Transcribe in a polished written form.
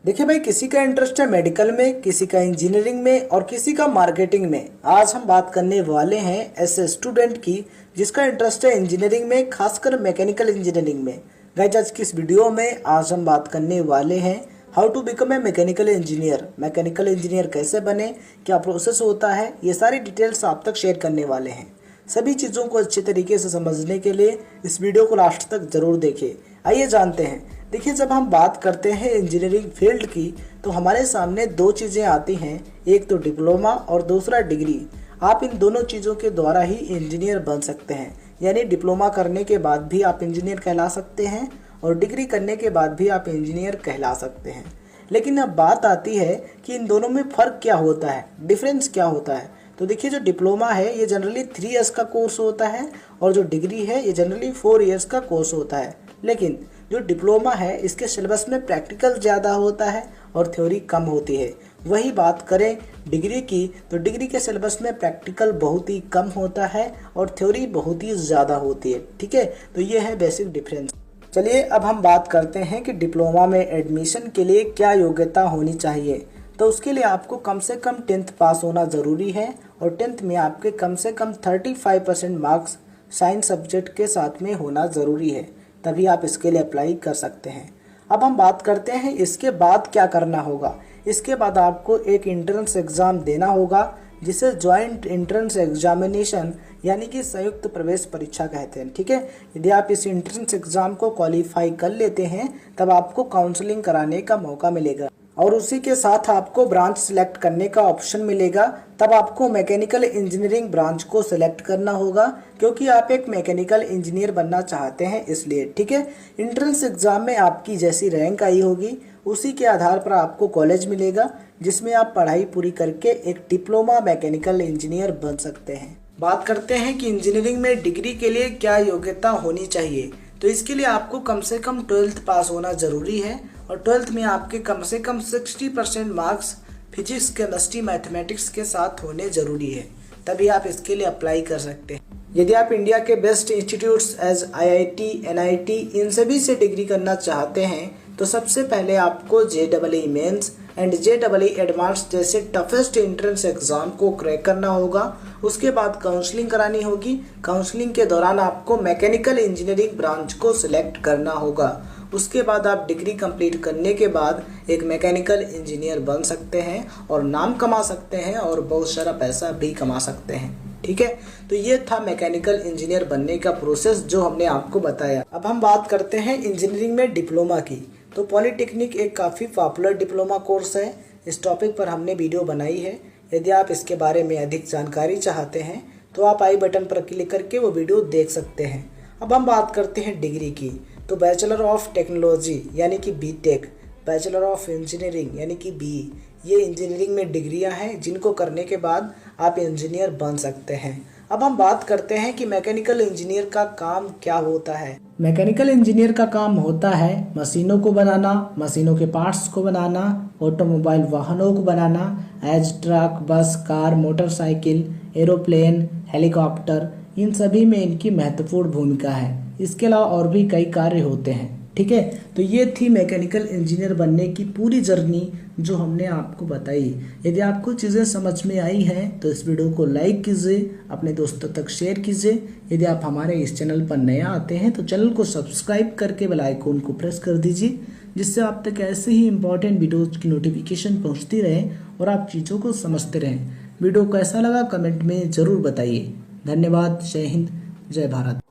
देखिए भाई, किसी का इंटरेस्ट है मेडिकल में, किसी का इंजीनियरिंग में और किसी का मार्केटिंग में। आज हम बात करने वाले हैं ऐसे स्टूडेंट की जिसका इंटरेस्ट है इंजीनियरिंग में, खासकर मैकेनिकल इंजीनियरिंग में। गाइस, आज की इस वीडियो में आज हम बात करने वाले हैं how to become a mechanical engineer. Mechanical engineer कैसे बने, क्या प्रोसेस होता है, ये सारी डिटेल्स आप तक शेयर करने वाले हैं। सभी चीज़ों को अच्छे तरीके से समझने के लिए इस वीडियो को लास्ट तक जरूर देखें। आइए जानते हैं। देखिए, जब हम बात करते हैं इंजीनियरिंग फील्ड की तो हमारे सामने दो चीज़ें आती हैं, एक तो डिप्लोमा और दूसरा डिग्री। आप इन दोनों चीज़ों के द्वारा ही इंजीनियर बन सकते हैं, यानी डिप्लोमा करने के बाद भी आप इंजीनियर कहला सकते हैं और डिग्री करने के बाद भी आप इंजीनियर कहला सकते हैं। लेकिन अब बात आती है कि इन दोनों में फ़र्क क्या होता है, डिफरेंस क्या होता है। तो देखिए, जो डिप्लोमा है ये जनरली 3 इयर्स का कोर्स होता है और जो डिग्री है ये जनरली 4 इयर्स का कोर्स होता है। लेकिन जो डिप्लोमा है इसके सिलेबस में प्रैक्टिकल ज़्यादा होता है और थ्योरी कम होती है। वही बात करें डिग्री की तो डिग्री के सिलेबस में प्रैक्टिकल बहुत ही कम होता है और थ्योरी बहुत ही ज़्यादा होती है। ठीक है, तो ये है बेसिक डिफरेंस। चलिए अब हम बात करते हैं कि डिप्लोमा में एडमिशन के लिए क्या योग्यता होनी चाहिए। तो उसके लिए आपको कम से कम 10th पास होना ज़रूरी है और 10th में आपके कम से कम 35% मार्क्स साइंस सब्जेक्ट के साथ में होना ज़रूरी है, तभी आप इसके लिए अप्लाई कर सकते हैं। अब हम बात करते हैं इसके बाद क्या करना होगा। इसके बाद आपको एक एंट्रेंस एग्ज़ाम देना होगा जिसे जॉइंट एंट्रेंस एग्जामिनेशन यानी कि संयुक्त प्रवेश परीक्षा कहते हैं। ठीक है, यदि आप इस एंट्रेंस एग्ज़ाम को क्वालिफाई कर लेते हैं तब आपको काउंसलिंग कराने का मौका मिलेगा और उसी के साथ आपको ब्रांच सिलेक्ट करने का ऑप्शन मिलेगा। तब आपको मैकेनिकल इंजीनियरिंग ब्रांच को सिलेक्ट करना होगा क्योंकि आप एक मैकेनिकल इंजीनियर बनना चाहते हैं इसलिए। ठीक है, एंट्रेंस एग्ज़ाम में आपकी जैसी रैंक आई होगी उसी के आधार पर आपको कॉलेज मिलेगा जिसमें आप पढ़ाई पूरी करके एक डिप्लोमा मैकेनिकल इंजीनियर बन सकते हैं। बात करते हैं कि इंजीनियरिंग में डिग्री के लिए क्या योग्यता होनी चाहिए। तो इसके लिए आपको कम से कम 12th पास होना ज़रूरी है और 12th में आपके कम से कम 60% मार्क्स फिजिक्स, केमिस्ट्री, मैथमेटिक्स के साथ होने ज़रूरी है, तभी आप इसके लिए अप्लाई कर सकते हैं। यदि आप इंडिया के best institutes as IIT, NIT इन सभी से डिग्री करना चाहते हैं तो सबसे पहले आपको JEE mains and JEE advance जैसे टफेस्ट एंट्रेंस एग्ज़ाम को क्रैक करना होगा। उसके बाद काउंसलिंग करानी होगी। काउंसलिंग के दौरान आपको मैकेनिकल इंजीनियरिंग ब्रांच को सिलेक्ट करना होगा। उसके बाद आप डिग्री कंप्लीट करने के बाद एक मैकेनिकल इंजीनियर बन सकते हैं और नाम कमा सकते हैं और बहुत सारा पैसा भी कमा सकते हैं। ठीक है, तो ये था मैकेनिकल इंजीनियर बनने का प्रोसेस जो हमने आपको बताया। अब हम बात करते हैं इंजीनियरिंग में डिप्लोमा की। तो पॉलीटेक्निक एक काफ़ी पॉपुलर डिप्लोमा कोर्स है। इस टॉपिक पर हमने वीडियो बनाई है। यदि आप इसके बारे में अधिक जानकारी चाहते हैं तो आप आई बटन पर क्लिक करके वो वीडियो देख सकते हैं। अब हम बात करते हैं डिग्री की। तो बैचलर ऑफ टेक्नोलॉजी यानी कि BTech, बैचलर ऑफ इंजीनियरिंग यानी कि BE, ये इंजीनियरिंग में डिग्रियां हैं जिनको करने के बाद आप इंजीनियर बन सकते हैं। अब हम बात करते हैं कि मैकेनिकल इंजीनियर का काम क्या होता है। मैकेनिकल इंजीनियर का काम होता है मशीनों को बनाना, मशीनों के पार्ट्स को बनाना, ऑटोमोबाइल वाहनों को बनाना, एज ट्रक, बस, कार, मोटरसाइकिल, एरोप्लेन, हेलीकॉप्टर, इन सभी में इनकी महत्वपूर्ण भूमिका है। इसके अलावा और भी कई कार्य होते हैं। ठीक है, तो ये थी मैकेनिकल इंजीनियर बनने की पूरी जर्नी जो हमने आपको बताई। यदि आपको चीज़ें समझ में आई हैं तो इस वीडियो को लाइक कीजिए, अपने दोस्तों तक शेयर कीजिए। यदि आप हमारे इस चैनल पर नया आते हैं तो चैनल को सब्सक्राइब करके बेल आइकन को प्रेस कर दीजिए, जिससे आप तक ऐसे ही इंपॉर्टेंट वीडियोज़ की नोटिफिकेशन पहुँचती रहे और आप चीज़ों को समझते रहें। वीडियो कैसा लगा कमेंट में ज़रूर बताइए। धन्यवाद। जय हिंद, जय भारत।